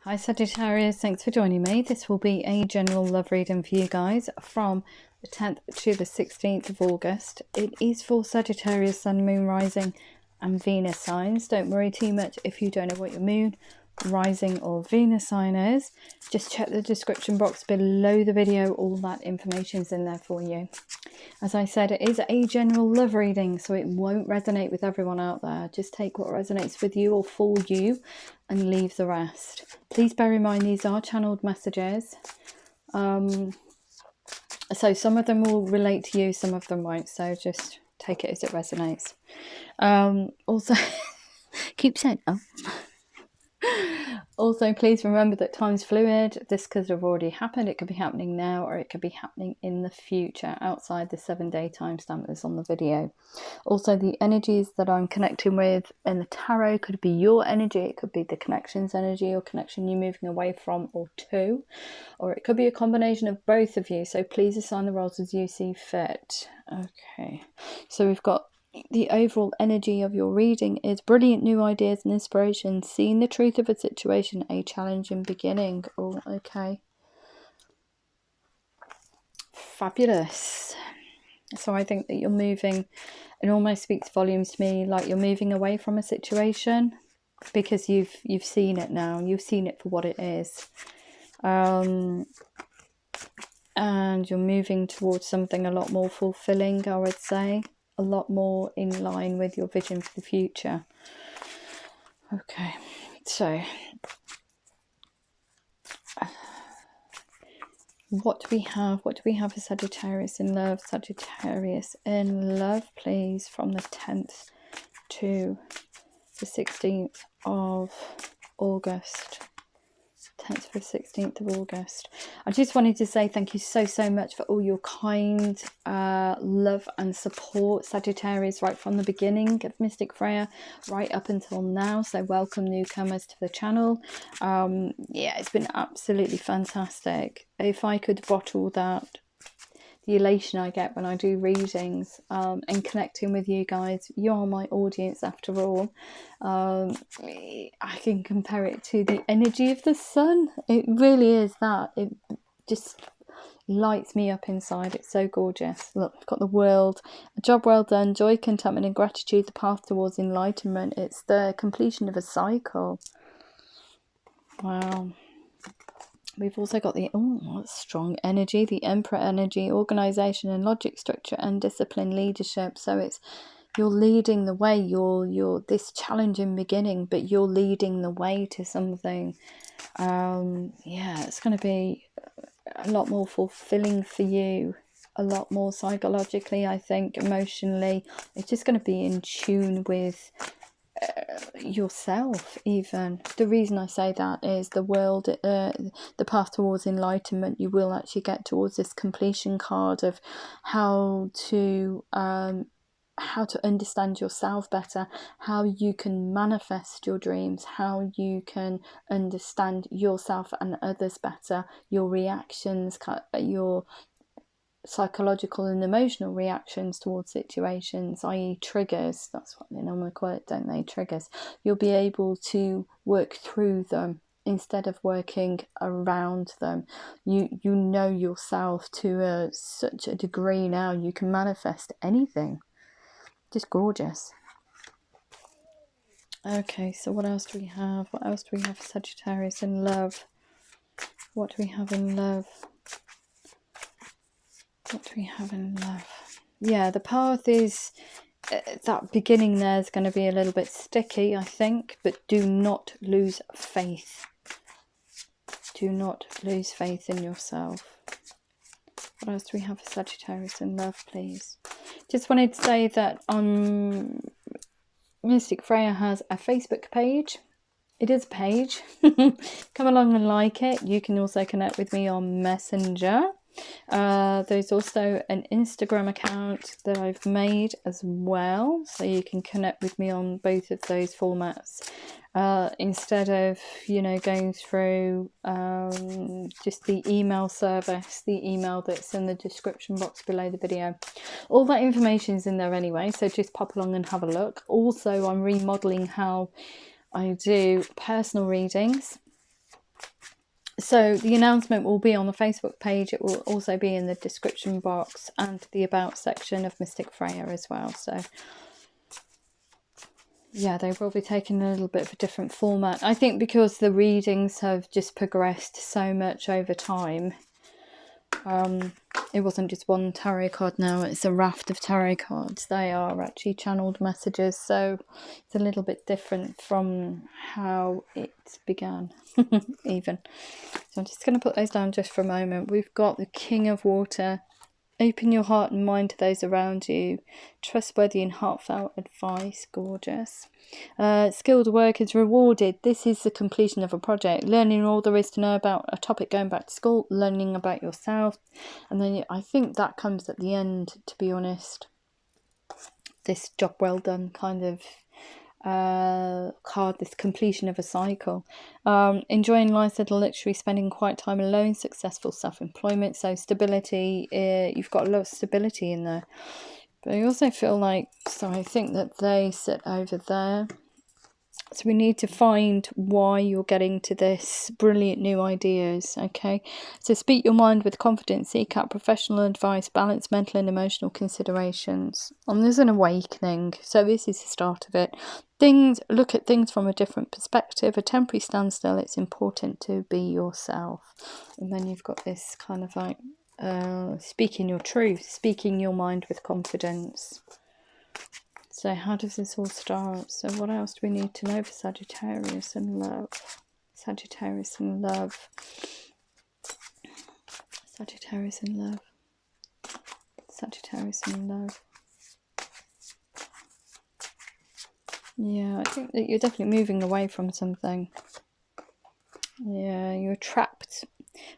Hi Sagittarius, thanks for joining me. This will be a general love reading for you guys from the 10th to the 16th of August. It is for Sagittarius, Sun, Moon, Rising and Venus signs. Don't worry too much if you don't know what your Moon, Rising or Venus sign is. Just check the description box below the video. All that information is in there for you. As I said, it is a general love reading, so it won't resonate with everyone out there. Just take what resonates with you or for you and leave the rest. Please bear in mind these are channeled messages. So some of them will relate to you, some of them won't. So just take it as it resonates. Also, keep saying, oh. Also, please remember that time's fluid. This could have already happened. It could be happening now, or it could be happening in the future outside the 7-day timestamp that's on the video. Also, the energies that I'm connecting with in the tarot could be your energy. It could be the connection's energy or connection you're moving away from or to. Or it could be a combination of both of you. So please assign the roles as you see fit. Okay. So we've got the overall energy of your reading is brilliant new ideas and inspiration, seeing the truth of a situation, a challenging beginning. Oh, okay. Fabulous. So I think that you're moving, it almost speaks volumes to me, like you're moving away from a situation because you've seen it now. You've seen it for what it is. And you're moving towards something a lot more fulfilling, I would say. A lot more in line with your vision for the future. Okay, so what do we have? What do we have for Sagittarius in love? Sagittarius in love, please, from the 10th to the 16th of August. 10th to the 16th of August. I just wanted to say thank you so much for all your kind love and support, Sagittarius, right from the beginning of Mystic Freyja right up until now. So welcome newcomers to the channel. Yeah, it's been absolutely fantastic. If I could bottle that, the elation I get when I do readings and connecting with you guys, you're my audience after all. I can compare it to the energy of the sun. It really is that. It just lights me up inside. It's so gorgeous. Look, I've got the world, a job well done, joy, contentment and gratitude, the path towards enlightenment. It's the completion of a cycle. Wow. We've also got the, oh, strong energy, the Emperor energy, organisation and logic, structure and discipline, leadership. So it's, you're leading the way, you're this challenging beginning, but you're leading the way to something. Yeah, it's going to be a lot more fulfilling for you, a lot more psychologically, I think, emotionally. It's just going to be in tune with yourself. Even the reason I say that is the world, the path towards enlightenment, you will actually get towards this completion card of how to understand yourself better, how you can manifest your dreams, how you can understand yourself and others better, your reactions, your psychological and emotional reactions towards situations, i.e. triggers. That's what they normally call it, don't they? Triggers. You'll be able to work through them instead of working around them. You know yourself to such a degree now, you can manifest anything. Just gorgeous. Okay, so what else do we have? What else do we have for Sagittarius in love? What do we have in love? What do we have in love? Yeah, the path is, that beginning there is going to be a little bit sticky, I think, but do not lose faith. Do not lose faith in yourself. What else do we have for Sagittarius in love, please? Just wanted to say that Mystic Freyja has a Facebook page. It is a page. Come along and like it. You can also connect with me on Messenger. There's also an Instagram account that I've made as well, so you can connect with me on both of those formats instead of, you know, going through just the email service, the email that's in the description box below the video. All that information is in there anyway, so just pop along and have a look. Also, I'm remodeling how I do personal readings. So the announcement will be on the Facebook page. It will also be in the description box and the about section of Mystic Freyja as well. So yeah, they will be taking a little bit of a different format. I think because the readings have just progressed so much over time. It wasn't just one tarot card now, it's a raft of tarot cards. They are actually channeled messages, so it's a little bit different from how it began, even. So I'm just going to put those down just for a moment. We've got the King of Water. Open your heart and mind to those around you. Trustworthy and heartfelt advice. Gorgeous. Skilled work is rewarded. This is the completion of a project. Learning all there is to know about a topic, going back to school. Learning about yourself. And then I think that comes at the end, to be honest. This job well done kind of card, this completion of a cycle. Enjoying life's little luxury, spending quiet time alone, successful self-employment. So stability, you've got a lot of stability in there. But I also feel like, so I think that they sit over there. So we need to find why you're getting to this brilliant new ideas, okay? So speak your mind with confidence, seek out professional advice, balance mental and emotional considerations. And there's an awakening, so this is the start of it. Look at things from a different perspective, a temporary standstill. It's important to be yourself. And then you've got this kind of like speaking your truth, speaking your mind with confidence. So how does this all start? So what else do we need to know for Sagittarius and love? Sagittarius and love. Sagittarius and love. Sagittarius and love. Yeah, I think that you're definitely moving away from something. Yeah, you're trapped.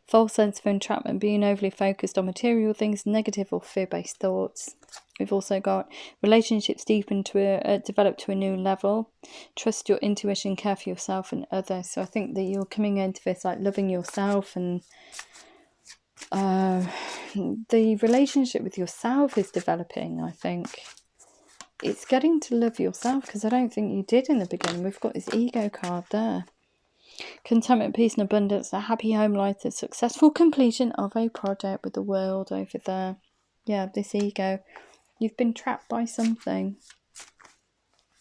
False sense of entrapment, being overly focused on material things, negative or fear-based thoughts. We've also got relationships deepen to develop to a new level. Trust your intuition, care for yourself and others. So I think that you're coming into this like loving yourself, and the relationship with yourself is developing. I think it's getting to love yourself, because I don't think you did in the beginning. We've got this ego card there. Contentment, peace and abundance, a happy home life, the successful completion of a project with the world over there. Yeah, this ego. You've been trapped by something.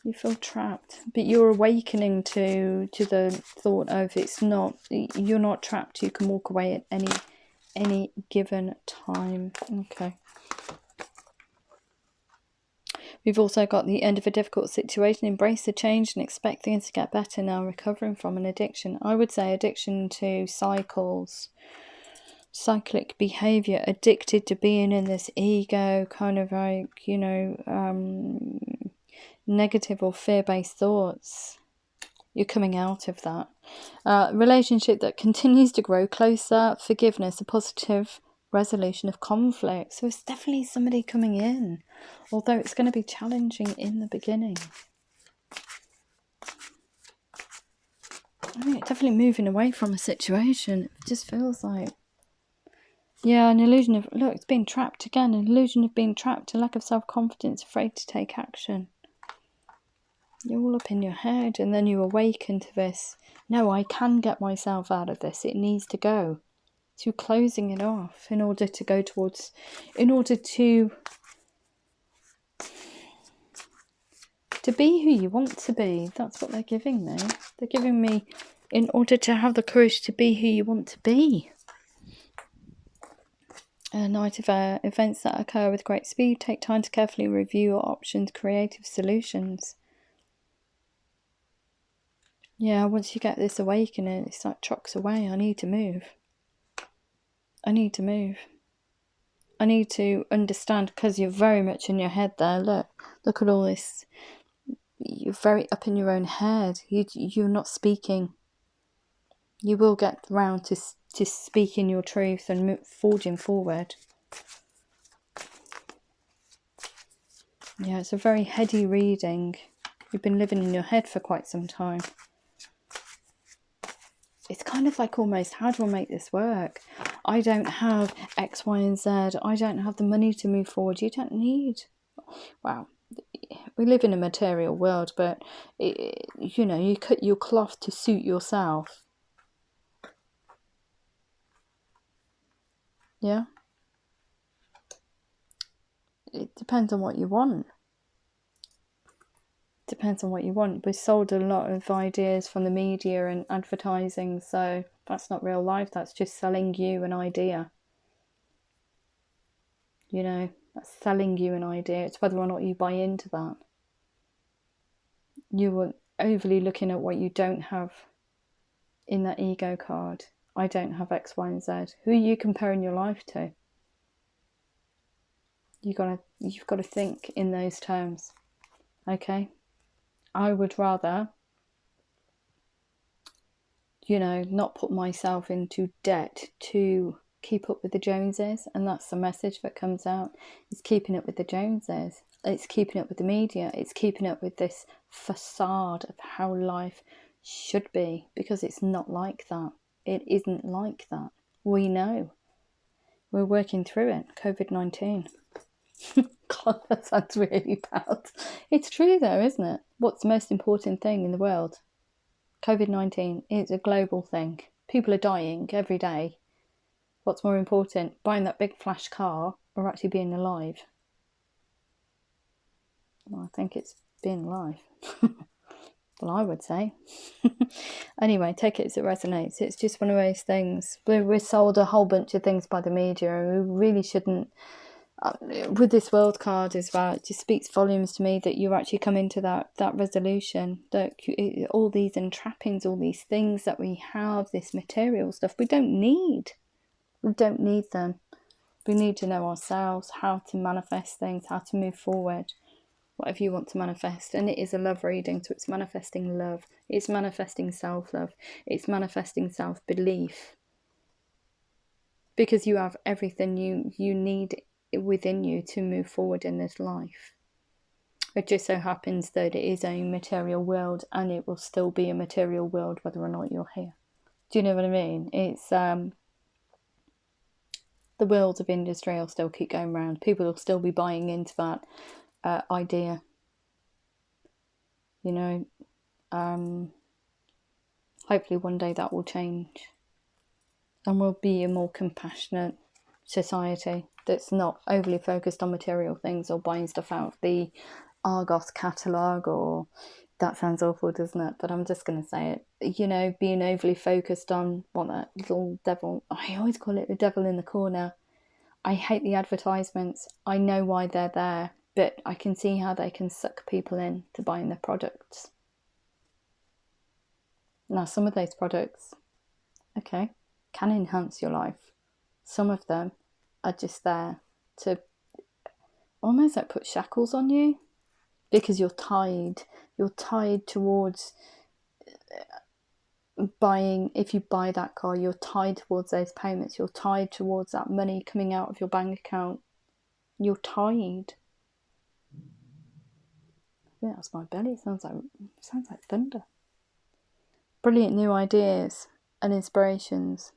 You feel trapped. But you're awakening to the thought of you're not trapped. You can walk away at any given time. Okay. We've also got the end of a difficult situation. Embrace the change and expect things to get better now. Recovering from an addiction. I would say addiction to cycles. Cyclic behavior. Addicted to being in this ego. Kind of like, negative or fear-based thoughts. You're coming out of that. Relationship that continues to grow closer. Forgiveness. A positive resolution of conflict. So it's definitely somebody coming in, although it's going to be challenging in the beginning. I think it's definitely moving away from a situation. It just feels like, yeah, an illusion of, look, it's being trapped again, an illusion of being trapped, a lack of self-confidence, afraid to take action. You're all up in your head, and then you awaken to this, no, I can get myself out of this, it needs to go. So you're closing it off in order to go towards, in order to be who you want to be. That's what they're giving me. They're giving me, in order to have the courage to be who you want to be. A night of events that occur with great speed. Take time to carefully review your options, creative solutions. Yeah, once you get this awakening, it's like trucks away. I need to move. I need to move. I need to understand, because you're very much in your head there. Look at all this. You're very up in your own head. You're not speaking. You will get round to speaking your truth and forging forward. Yeah, it's a very heady reading. You've been living in your head for quite some time. It's kind of like almost, how do I make this work? I don't have X, Y, and Z. I don't have the money to move forward. You don't need... Wow. We live in a material world, but, you cut your cloth to suit yourself. Yeah. It depends on what you want. Depends on what you want. We're sold a lot of ideas from the media and advertising, so that's not real life. That's just selling you an idea. You know, that's selling you an idea. It's whether or not you buy into that. You were overly looking at what you don't have in that ego card. I don't have X, Y, and Z. Who are you comparing your life to? You've got to think in those terms. Okay? I would rather, not put myself into debt to keep up with the Joneses, and that's the message that comes out. It's keeping up with the Joneses. It's keeping up with the media. It's keeping up with this facade of how life should be, because it's not like that. It isn't like that. We know. We're working through it. COVID-19. God, that sounds really bad. It's true though, isn't it? What's the most important thing in the world? COVID-19 is a global thing. People are dying every day. What's more important, buying that big flash car or actually being alive? Well, I think it's being alive. Well, I would say. Anyway, take it as it resonates. It's just one of those things. We're sold a whole bunch of things by the media, and we really shouldn't. With this world card as well, it just speaks volumes to me that you actually come into that resolution, that all these entrappings, all these things that we have, this material stuff, we don't need them. We need to know ourselves, how to manifest things, how to move forward, whatever you want to manifest. And it is a love reading, so it's manifesting love, it's manifesting self-love, it's manifesting self-belief, because you have everything you need within you to move forward in this life. It just so happens that it is a material world, and it will still be a material world whether or not you're here. Do you know what I mean? It's the wheels of industry will still keep going round. People will still be buying into that idea. Hopefully one day that will change, and we'll be a more compassionate society that's not overly focused on material things or buying stuff out of the Argos catalogue, or that sounds awful, doesn't it? But I'm just going to say it. Being overly focused on what that little devil, I always call it the devil in the corner. I hate the advertisements. I know why they're there, but I can see how they can suck people in to buying their products. Now, some of those products, okay, can enhance your life. Some of them are just there to almost like put shackles on you, because you're tied towards buying. If you buy that car, you're tied towards those payments, you're tied towards that money coming out of your bank account. You're tied. Yeah, that's my belly. Sounds like thunder. Brilliant new ideas and inspirations.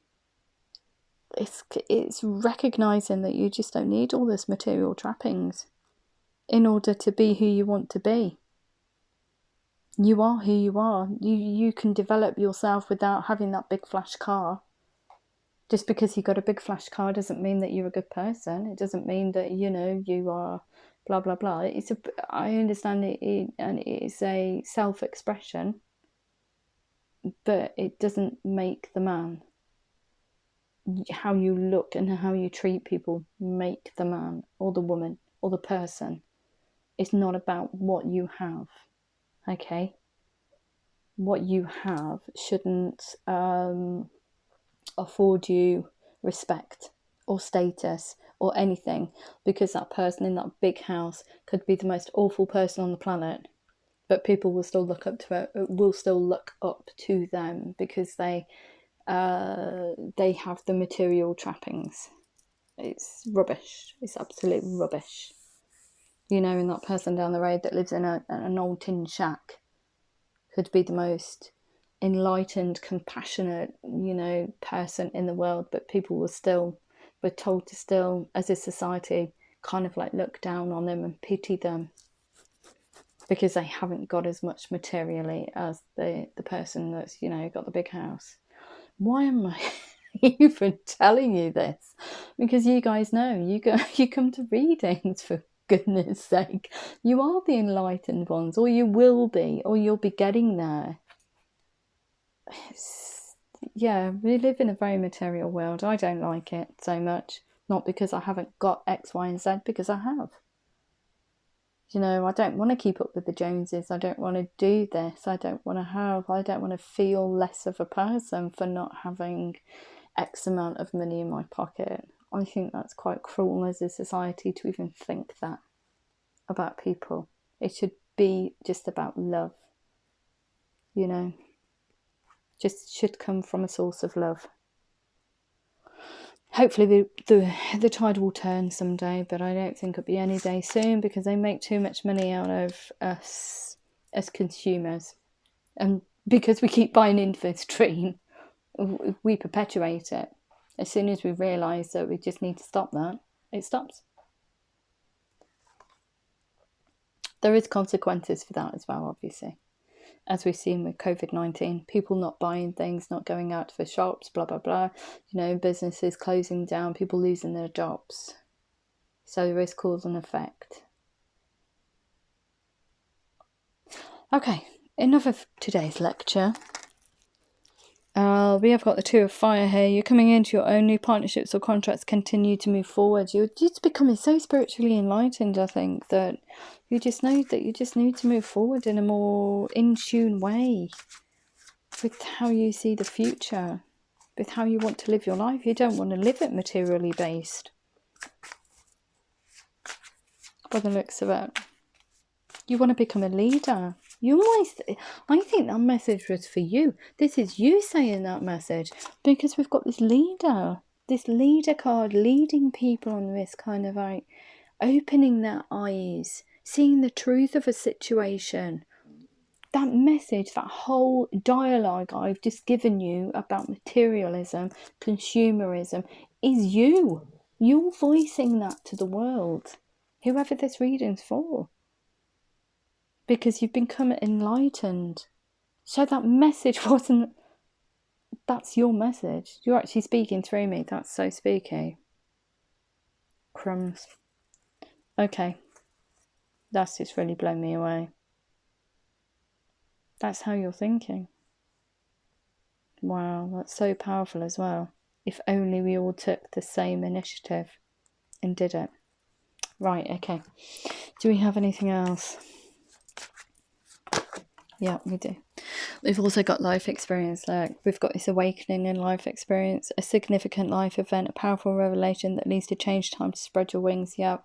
It's recognizing that you just don't need all this material trappings in order to be who you want to be. You are who you are. You can develop yourself without having that big flash car. Just because you got a big flash car doesn't mean that you're a good person. It doesn't mean that you are blah blah blah. I understand it, and it's a self-expression, but it doesn't make the man. How you look and how you treat people make the man or the woman or the person. It's not about what you have, okay? What you have shouldn't afford you respect or status or anything, because that person in that big house could be the most awful person on the planet, but people will still look up to them because they have the material trappings. It's rubbish. It's absolute rubbish. And that person down the road that lives in an old tin shack could be the most enlightened, compassionate, person in the world, but people we're told to still, as a society, kind of like look down on them and pity them because they haven't got as much materially as the person that's got the big house. Why am I even telling you this, because you guys know, you come to readings, for goodness sake. You are the enlightened ones, or you will be, or you'll be getting there. Yeah, we live in a very material world. I don't like it so much. Not because I haven't got X, Y, and Z, because I have. You know, I don't want to keep up with the Joneses. I don't want to do this. I don't want to feel less of a person for not having X amount of money in my pocket. I think that's quite cruel as a society to even think that about people. It should be just about love, you know. Just should come from a source of love. Hopefully the tide will turn someday, but I don't think it'll be any day soon, because they make too much money out of us as consumers. And because we keep buying into this dream, we perpetuate it. As soon as we realise that we just need to stop that, it stops. There is consequences for that as well, obviously. As we've seen with COVID-19, people not buying things, not going out to the shops, blah, blah, blah. You know, businesses closing down, people losing their jobs. So there is cause and effect. Okay, enough of today's lecture. We have got the Two of Fire here. You're coming into your own new partnerships or contracts, continue to move forward. You're just becoming so spiritually enlightened, I think, that you just know that you just need to move forward in a more in tune way with how you see the future, with how you want to live your life. You don't want to live it materially based, by the looks of it. You want to become a leader. I think that message was for you. This is you saying that message, because we've got this leader card leading people on this kind of like opening their eyes, seeing the truth of a situation. That message, that whole dialogue I've just given you about materialism, consumerism, is you. You're voicing that to the world, whoever this reading's for. Because you've become enlightened. So that message wasn't... That's your message. You're actually speaking through me. That's so spooky. Crumbs. Okay. That's just really blown me away. That's how you're thinking. Wow, that's so powerful as well. If only we all took the same initiative and did it. Right, okay. Do we have anything else? Yeah, we do. We've also got life experience. We've got this awakening in life experience, a significant life event, a powerful revelation that leads to change, time to spread your wings. Yeah,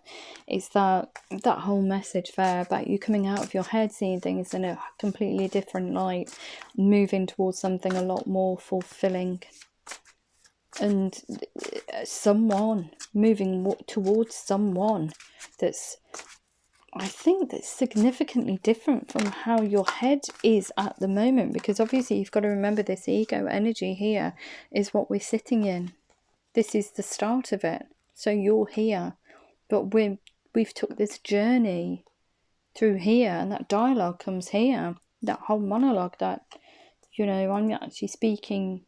it's that whole message there about you coming out of your head, seeing things in a completely different light, moving towards something a lot more fulfilling, and someone moving towards someone that's, I think, that's significantly different from how your head is at the moment, because obviously you've got to remember this ego energy here is what we're sitting in. This is the start of it. So you're here, but we've took this journey through here, and that dialogue comes here, that whole monologue that, you know, I'm actually speaking...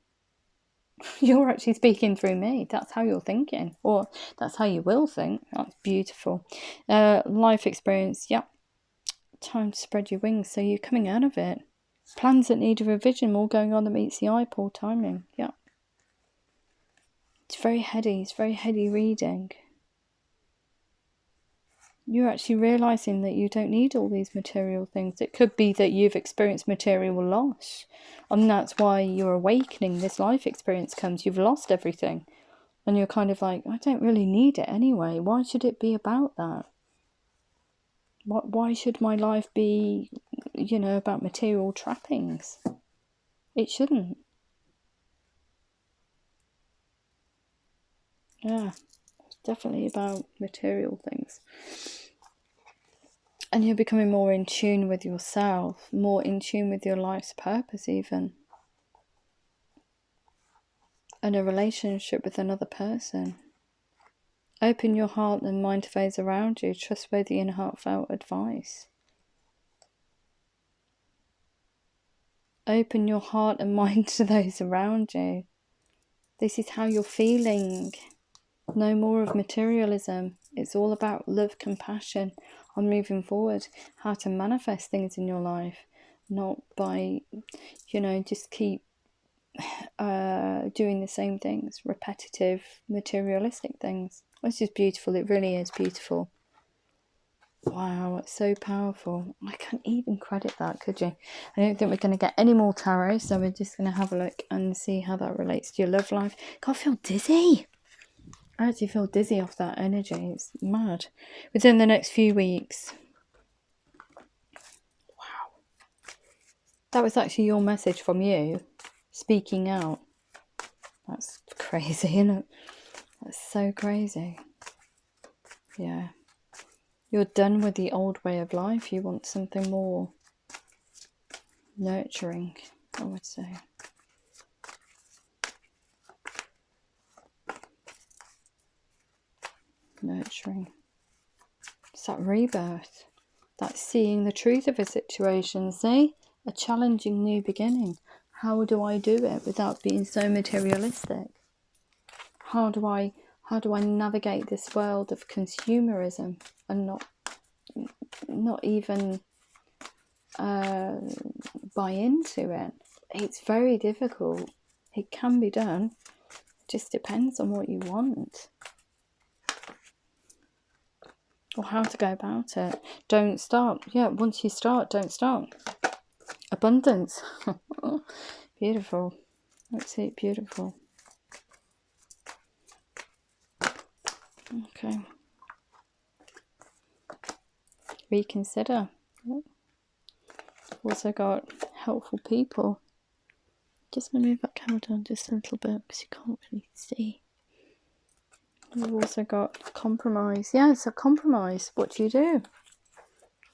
You're actually speaking through me. That's how you're thinking, or that's how you will think. That's beautiful. Life experience, yeah. Time to spread your wings. So you're coming out of it. Plans that need a revision, more going on that meets the eye. Poor timing, yeah. It's very heady. It's very heady reading. You're actually realising that you don't need all these material things. It could be that you've experienced material loss, and that's why you're awakening. This life experience comes. You've lost everything, and you're kind of like, I don't really need it anyway. Why should it be about that? Why should my life be, you know, about material trappings? It shouldn't. Yeah, it's definitely about material things. And you're becoming more in tune with yourself, more in tune with your life's purpose even. And a relationship with another person. Open your heart and mind to those around you, trustworthy and heartfelt advice. Open your heart and mind to those around you. This is how you're feeling. No more of materialism. It's all about love, compassion on moving forward. How to manifest things in your life. Not by, just keep doing the same things. Repetitive, materialistic things. It's just beautiful. It really is beautiful. Wow, it's so powerful. I can't even credit that, could you? I don't think we're going to get any more tarot, so we're just going to have a look and see how that relates to your love life. God, I feel dizzy. I actually feel dizzy off that energy. It's mad. Within the next few weeks. Wow. That was actually your message from you, speaking out. That's crazy, isn't it? That's so crazy. Yeah. You're done with the old way of life. You want something more nurturing, I would say. Nurturing. It's that rebirth. That's seeing the truth of a situation. See? A challenging new beginning. How do I do it without being so materialistic? How do I navigate this world of consumerism and not even buy into it? It's very difficult. It can be done. It just depends on what you want. Or how to go about it. Don't stop. Yeah, once you start, don't stop. Abundance. Beautiful. Let's see, beautiful. Okay. Reconsider. Also got helpful people. Just going to move that camera down just a little bit because you can't really see. We've also got compromise. Yeah, it's a compromise. What do? You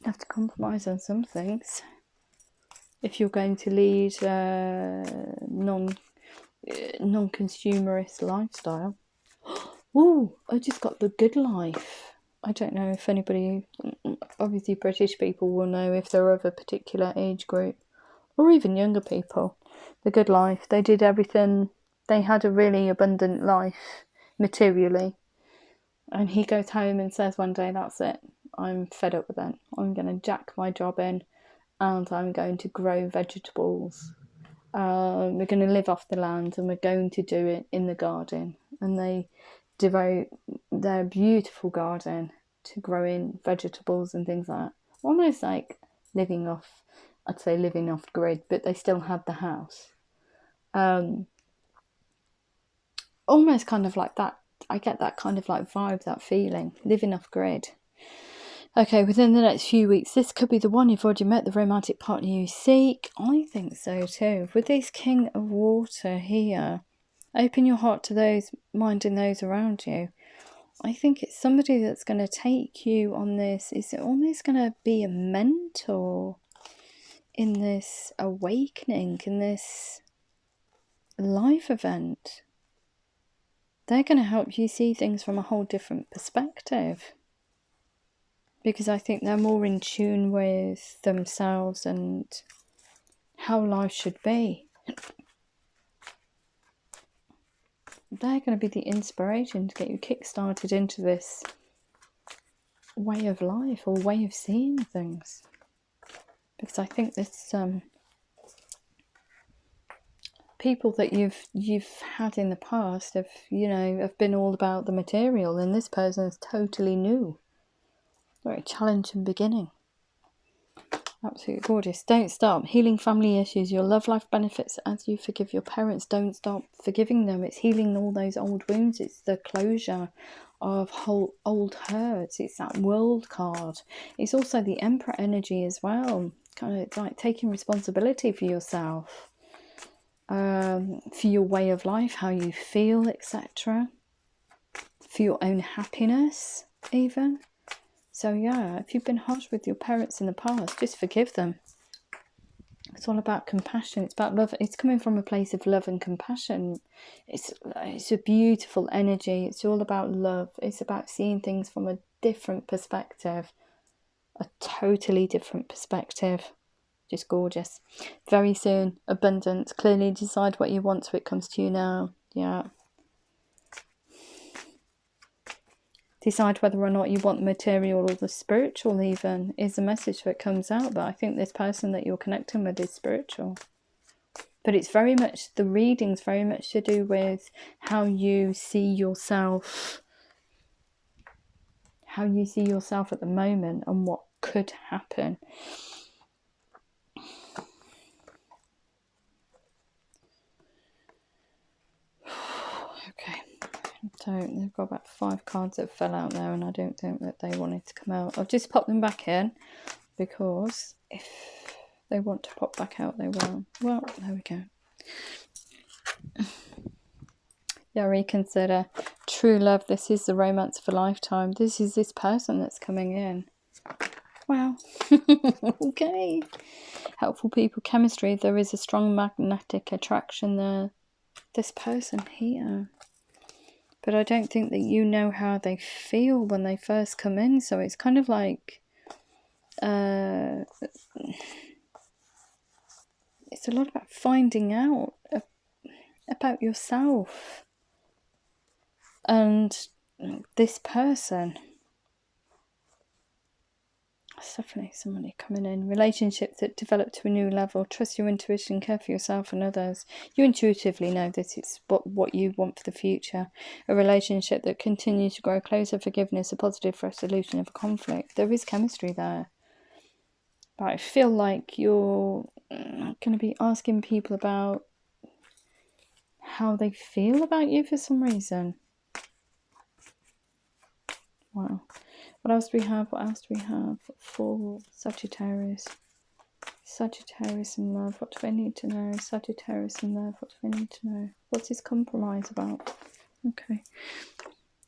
have to compromise on some things. If you're going to lead non-consumerist lifestyle. Oh, I just got the good life. I don't know if anybody, obviously British people will know if they're of a particular age group, or even younger people. The good life. They did everything. They had a really abundant life, materially. And he goes home and says one day, that's it. I'm fed up with it. I'm going to jack my job in and I'm going to grow vegetables. We're going to live off the land and we're going to do it in the garden. And they devote their beautiful garden to growing vegetables and things like that. Almost like living off grid, but they still had the house. Almost kind of like that. I get that kind of like vibe, that feeling, living off grid. Okay, within the next few weeks, this could be the one. You've already met the romantic partner you seek. I think so too. With this King of Water here, open your heart to those, minding those around you. I think it's somebody that's going to take you on this. Is it almost going to be a mentor in this awakening, in this life event? They're going to help you see things from a whole different perspective. Because I think they're more in tune with themselves and how life should be. They're going to be the inspiration to get you kick-started into this way of life or way of seeing things. Because I think this people that you've had in the past have been all about the material, and this person is totally new. Very challenging beginning. Absolutely gorgeous. Don't stop. Healing family issues. Your love life benefits as you forgive your parents. Don't stop forgiving them. It's healing all those old wounds. It's the closure of whole old hurts. It's that World card. It's also the Emperor energy as well. Kind of like taking responsibility for yourself, for your way of life, how you feel, etc. For your own happiness, even. So yeah, if you've been harsh with your parents in the past, just forgive them. It's all about compassion. It's about love. It's coming from a place of love and compassion. It's a beautiful energy. It's all about love. It's about seeing things from a different perspective. A totally different perspective. Just gorgeous. Very soon, abundance. Clearly decide what you want so it comes to you now. Yeah. decide whether or not you want the material or the spiritual even, is the message that comes out. But I think this person that you're connecting with is spiritual. But it's very much, the reading's very much to do with how you see yourself, at the moment, and what could happen. Okay, so they've got about 5 cards that fell out there, and I don't think that they wanted to come out. I'll just pop them back in, because if they want to pop back out, they will. Well, there we go. Yeah, reconsider. True love. This is the romance of a lifetime. This is this person that's coming in. Wow. Okay. Helpful people, chemistry. There is a strong magnetic attraction there. This person here. But I don't think that you know how they feel when they first come in. So it's kind of like... it's a lot about finding out about yourself. And this person... It's definitely somebody coming in. Relationships that develop to a new level. Trust your intuition, care for yourself and others. You intuitively know this is what you want for the future. A relationship that continues to grow closer, forgiveness, a positive resolution of a conflict. There is chemistry there. But I feel like you're going to be asking people about how they feel about you for some reason. Wow. What else do we have? What else do we have for Sagittarius? Sagittarius in love. What do they need to know? Sagittarius in love. What do they need to know? What's this compromise about? Okay.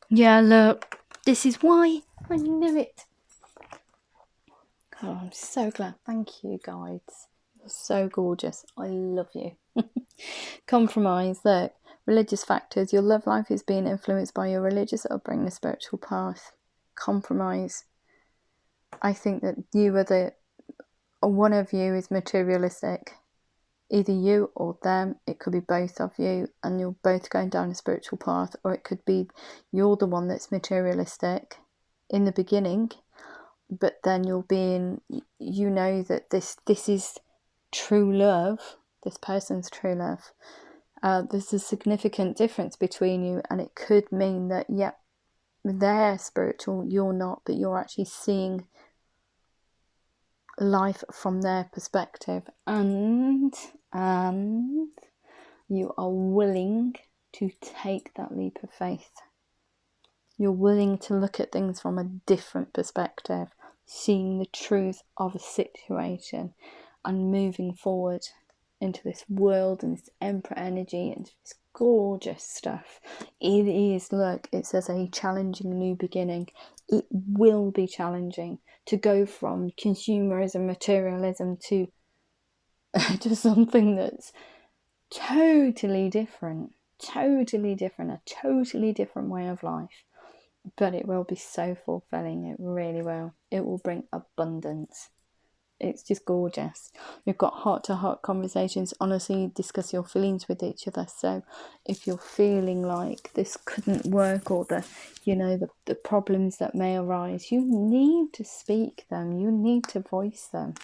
Yeah, look. This is why I knew it. Oh, I'm so glad. Thank you, guides. You're so gorgeous. I love you. Compromise. Look. Religious factors. Your love life is being influenced by your religious upbringing, the spiritual path. Compromise. I think that you are one of you is materialistic. Either you or them. It could be both of you, and you're both going down a spiritual path. Or it could be you're the one that's materialistic in the beginning, but then you're being, you know that this is true love. This person's true love. There's a significant difference between you, and it could mean that, yeah, they're spiritual, you're not, but you're actually seeing life from their perspective, and you are willing to take that leap of faith. You're willing to look at things from a different perspective, seeing the truth of a situation and moving forward into this world and this Emperor energy and this gorgeous stuff. It is, look, it says a challenging new beginning. It will be challenging to go from consumerism, materialism to something that's totally different, a totally different way of life. But it will be so fulfilling. It really will. It will bring abundance. It's just gorgeous. We've got heart-to-heart conversations. Honestly, discuss your feelings with each other. So if you're feeling like this couldn't work, or the problems that may arise, you need to speak them. You need to voice them.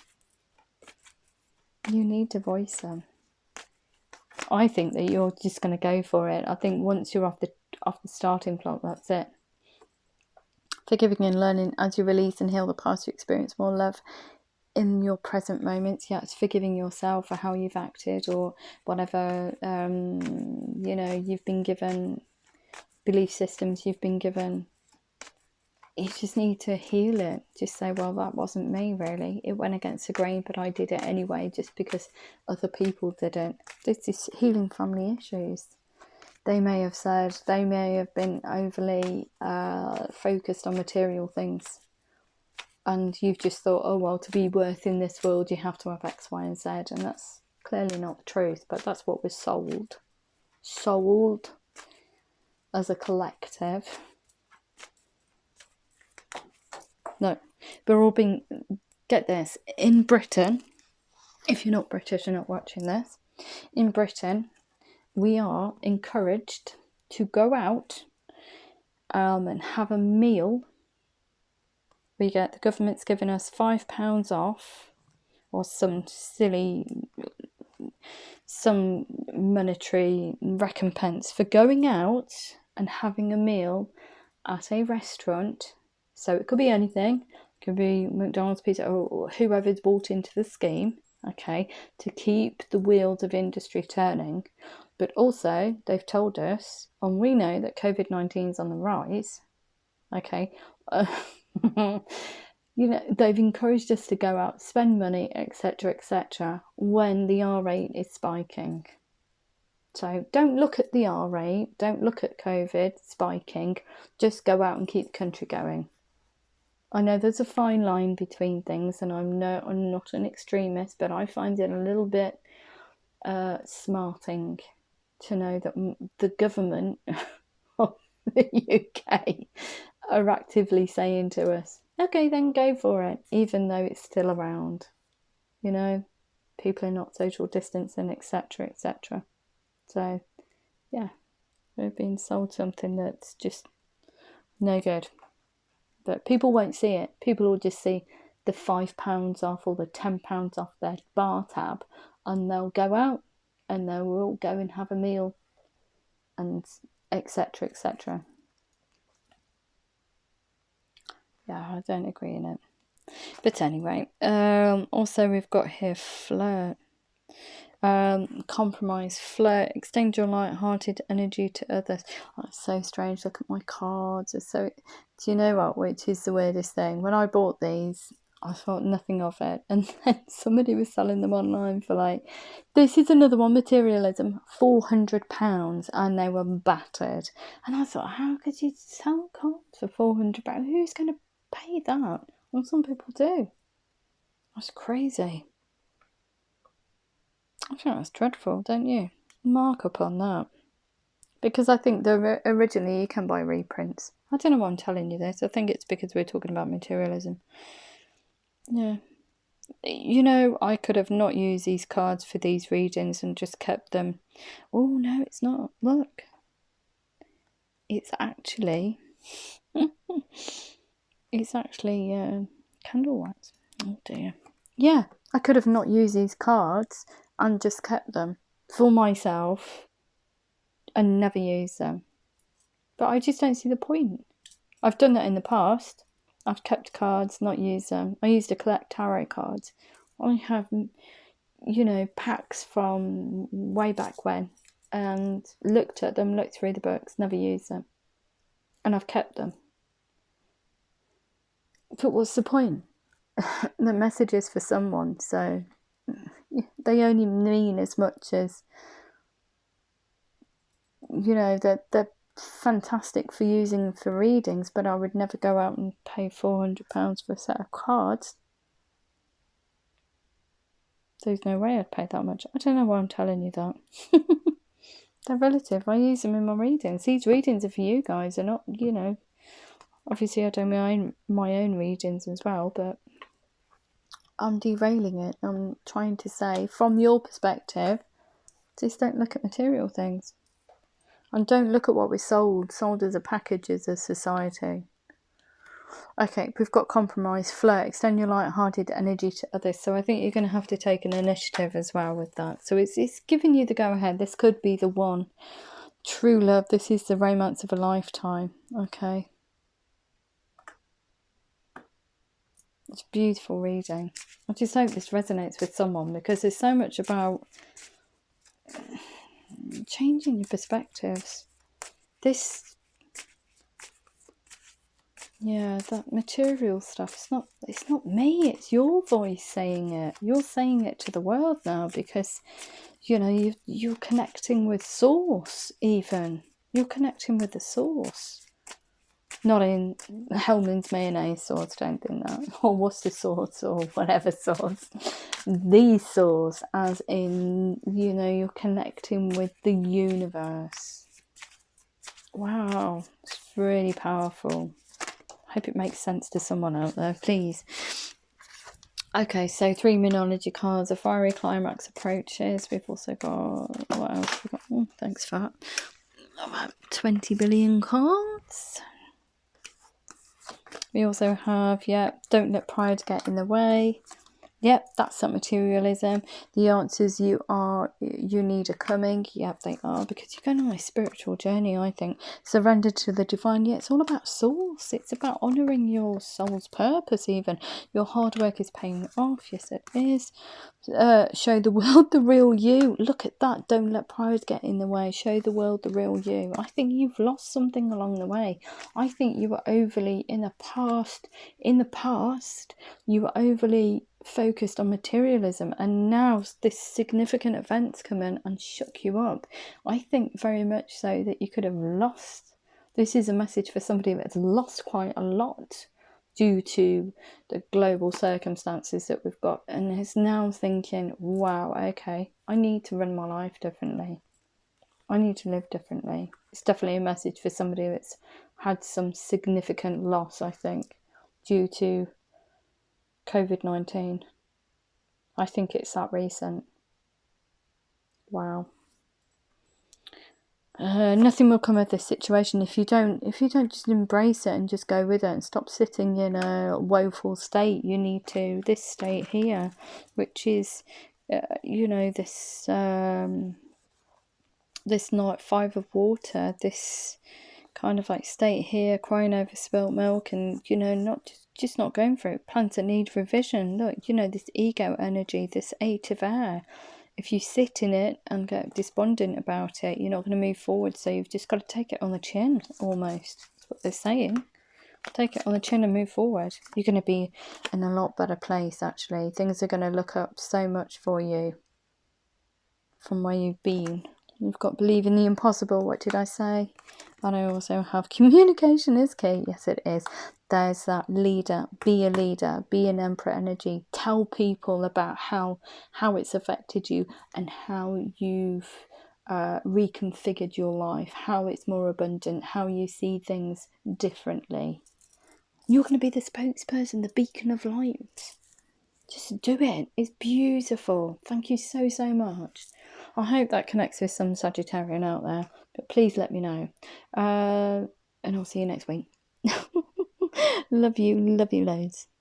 I think that you're just going to go for it. I think once you're off the starting block, that's it. Forgiving and learning as you release and heal the past, you experience more love in your present moments. Yeah, it's forgiving yourself for how you've acted or whatever, you've been given, belief systems you've been given. You just need to heal it. Just say, well, that wasn't me, really. It went against the grain, but I did it anyway, just because other people didn't. This is healing family issues. They may have been overly focused on material things. And you've just thought, oh, well, to be worth in this world, you have to have X, Y, and Z. And that's clearly not the truth, but that's what we're sold. Sold as a collective. No, we're all being, get this, in Britain, if you're not British, you're not watching this, in Britain, we are encouraged to go out and have a meal. We get, the government's giving us £5 off, or some monetary recompense for going out and having a meal at a restaurant. So it could be anything. It could be McDonald's, pizza, or whoever's bought into the scheme, okay, to keep the wheels of industry turning. But also, they've told us, and we know that COVID-19 is on the rise, okay, you know, they've encouraged us to go out, spend money, etc., when the R rate is spiking. So don't look at the R rate, don't look at COVID spiking, just go out and keep the country going. I know there's a fine line between things, and I'm not an extremist, but I find it a little bit smarting to know that the government of the UK are actively saying to us, okay, then go for it, even though it's still around. You know, people are not social distancing, etc. So, yeah, we're being sold something that's just no good. But people won't see it. People will just see the £5 off or the £10 off their bar tab, and they'll go out and they'll all go and have a meal, and etc. Yeah, I don't agree in it. But anyway, also we've got here Flirt. Compromise, flirt, extend your light-hearted energy to others. Oh, it's so strange. Look at my cards. It's so, do you know what, which is the weirdest thing? When I bought these, I thought nothing of it, and then somebody was selling them online for like, this is another one, materialism, £400, and they were battered. And I thought, how could you sell cards for £400? Who's going to pay that? Well, some people do. That's crazy. I think that's dreadful, don't you? Markup on that. Because I think originally you can buy reprints. I don't know why I'm telling you this. I think it's because we're talking about materialism. Yeah. You know, I could have not used these cards for these readings and just kept them. Oh, no, it's not. Look. It's actually... it's actually candle wax. Oh, dear. Yeah, I could have not used these cards and just kept them for myself and never used them. But I just don't see the point. I've done that in the past. I've kept cards, not used them. I used to collect tarot cards. I have, you know, packs from way back when, and looked at them, looked through the books, never used them. And I've kept them. But what's the point? The message is for someone, so they only mean as much as, you know, they're fantastic for using for readings, but I would never go out and pay £400 for a set of cards. There's no way I'd pay that much. I don't know why I'm telling you that. They're relative. I use them in my readings. These readings are for you guys. They're not, you know, obviously I do my own readings as well, but I'm derailing it. I'm trying to say, from your perspective, just don't look at material things. And don't look at what we're sold as a package as a society. Okay, we've got compromise, flirt, extend your light-hearted energy to others. So I think you're going to have to take an initiative as well with that. So it's giving you the go-ahead. This could be the one. True love. This is the romance of a lifetime. Okay. It's a beautiful reading. I just hope this resonates with someone, because there's so much about changing your perspectives. Yeah, that material stuff, it's not me, it's your voice saying it. You're saying it to the world now, because, you know, you're connecting with source even. You're connecting with the source. Not in Hellman's mayonnaise sauce, don't think that. Or Worcester sauce, or whatever sauce. The source, as in, you know, you're connecting with the universe. Wow, it's really powerful. Hope it makes sense to someone out there, please. Okay, so 3 Monology cards. A fiery climax approaches. We've also got, what else? We've got, oh, thanks for that. About 20 billion cards. We also have, yeah, don't let pride get in the way. Yep, that's that materialism. The answers you need are coming. Yep, they are, because you're going on a spiritual journey, I think. Surrender to the divine. Yeah, it's all about source. It's about honouring your soul's purpose even. Your hard work is paying off. Yes, it is. Show the world the real you. Look at that. Don't let pride get in the way. Show the world the real you. I think you've lost something along the way. I think you were overly in the past, you were overly focused on materialism, and now this significant events come in and shook you up. I think very much so that you could have lost. This is a message for somebody that's lost quite a lot due to the global circumstances that we've got, and is now thinking, wow, okay, I need to run my life differently. I need to live differently. It's definitely a message for somebody that's had some significant loss, I think, due to COVID-19. I think it's that recent. Wow. Nothing will come of this situation if you don't just embrace it and just go with it and stop sitting in a woeful state. You need to, this state here, which is this this night 5 of water, this kind of like state here, crying over spilt milk, and not just not going through it. Plans that need revision. Look, this ego energy, this 8 of air. If you sit in it and get despondent about it, you're not going to move forward. So you've just got to take it on the chin, almost. That's what they're saying. Take it on the chin and move forward. You're going to be in a lot better place, actually. Things are going to look up so much for you from where you've been. You've got believe in the impossible. What did I say? And I also have communication is key. Yes, it is. There's that leader. Be a leader. Be an emperor energy. Tell people about how it's affected you and how you've reconfigured your life, how it's more abundant, how you see things differently. You're going to be the spokesperson, the beacon of light. Just do it. It's beautiful. Thank you so much. I hope that connects with some Sagittarian out there, but please let me know. And I'll see you next week. Love you loads.